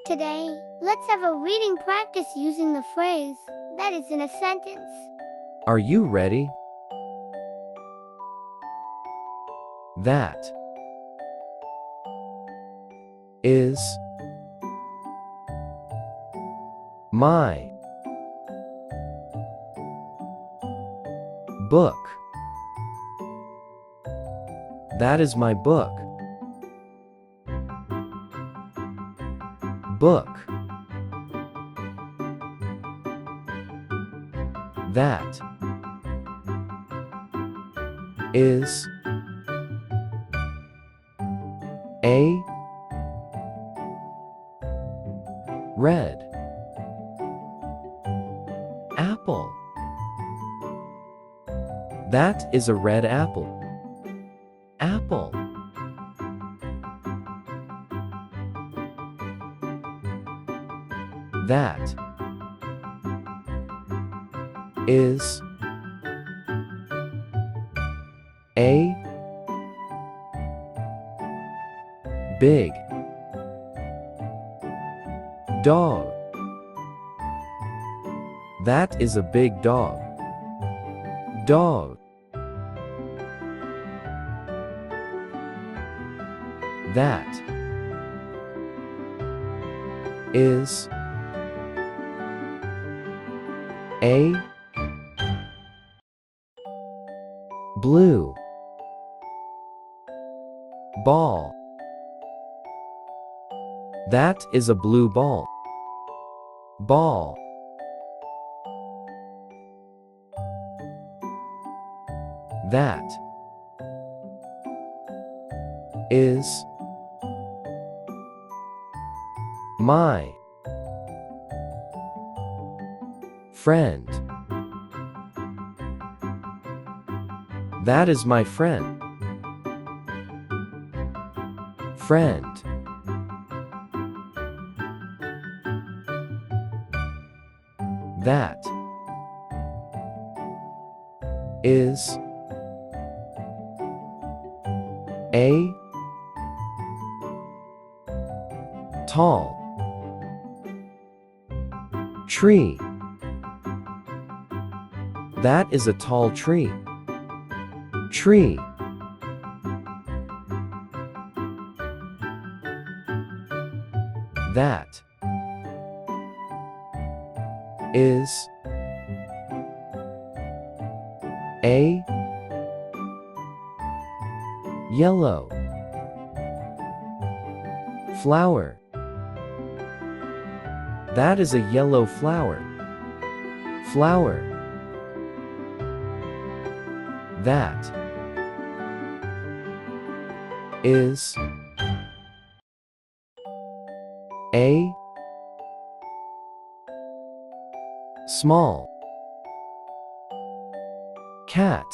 Today, let's have a reading practice using the phrase that is in a sentence. Are you ready? That is my book. That is my book. Book. That is a red apple. That is a red apple. Apple. That is a big dog. That is a big dog. Dog. That is a blue ball. That is a blue ball. Ball. That is my friend. That is my friend. Friend. That is a tall tree. That is a tall tree. Tree. That is a yellow flower. That is a yellow flower. Flower. That is a small cat.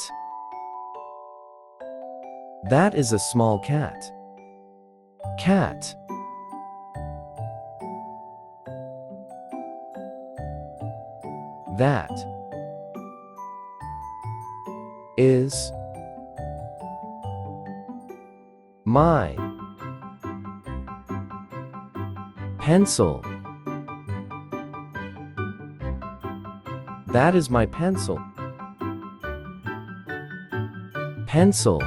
That is a small cat. Cat. That is my pencil. That is my pencil. Pencil.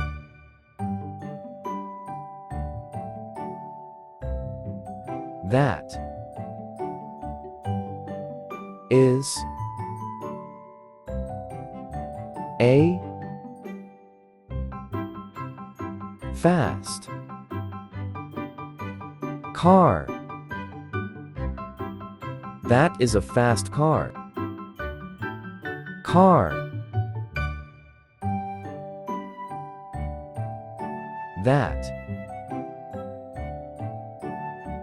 That is a fast car. That is a fast car. Car. That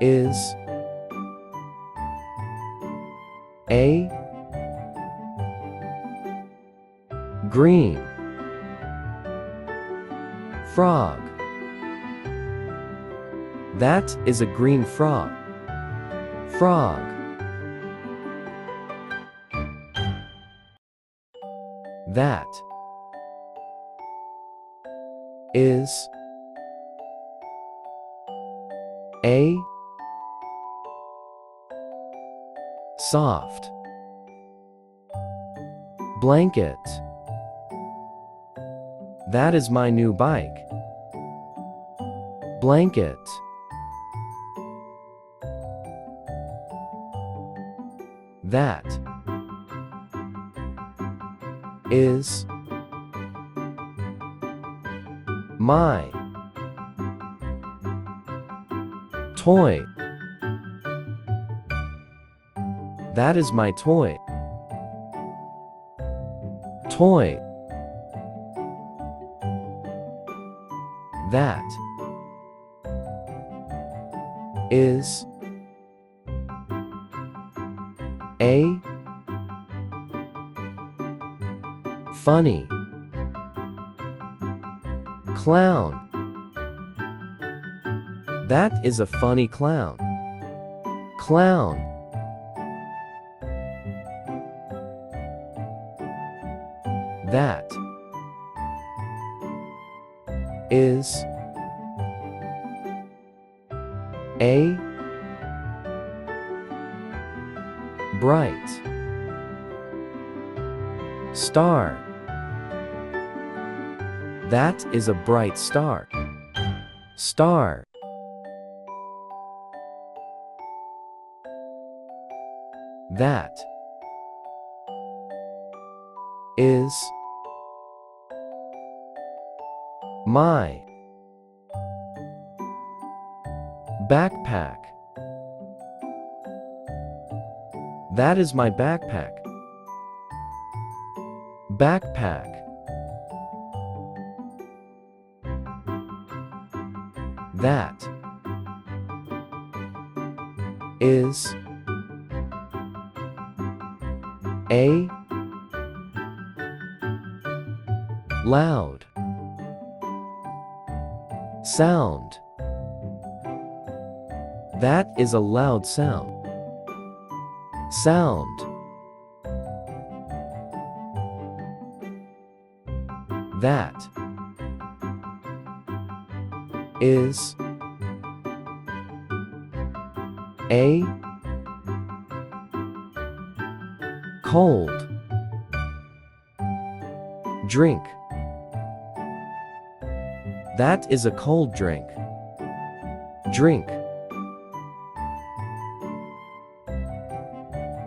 is a green frog. That is a green frog. Frog. That is a Soft. Blanket. That is my new bike. Blanket. That is my toy. That is my toy. Toy. That is a funny clown. That is a funny clown. Clown. That is a bright star. That is a bright star. Star. That is my backpack. That is my backpack. Backpack. That is a loud sound. That is a loud sound. Sound. That is a cold drink. That is a cold drink. Drink.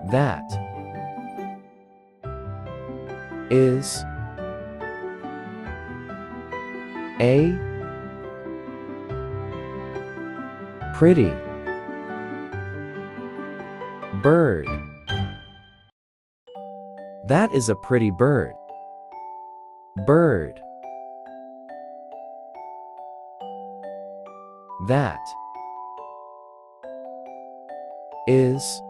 That is a pretty bird. That is a pretty bird. Bird. That is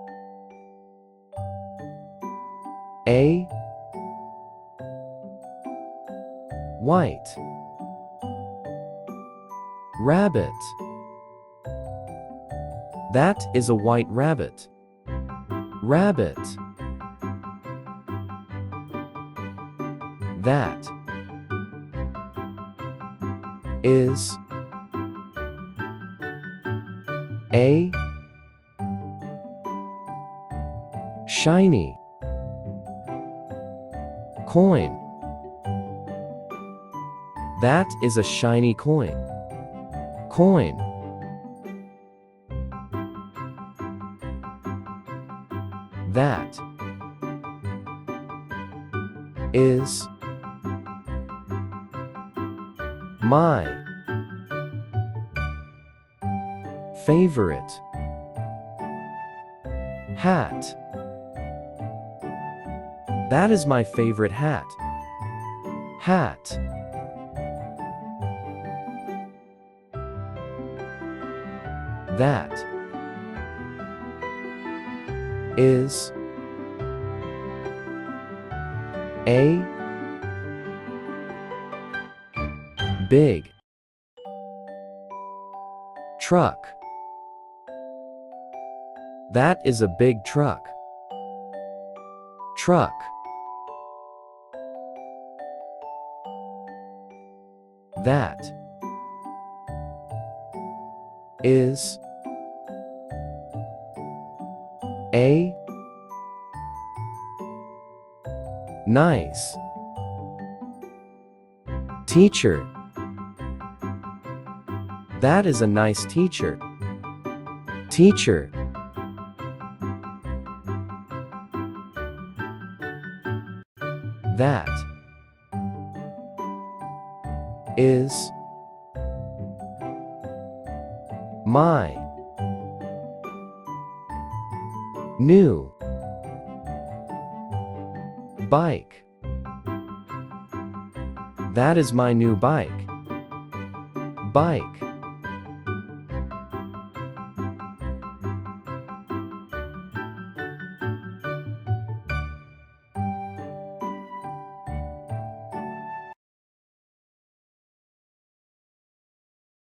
a white rabbit. That is a white rabbit. Rabbit. That is a shiny coin. That is a shiny coin. Coin. That is my favorite hat. That is my favorite hat. Hat. That is a big truck. That is a big truck. Truck. That is a Nice. Teacher. That is a nice teacher. Teacher. That is my new bike. That is my new bike. Bike.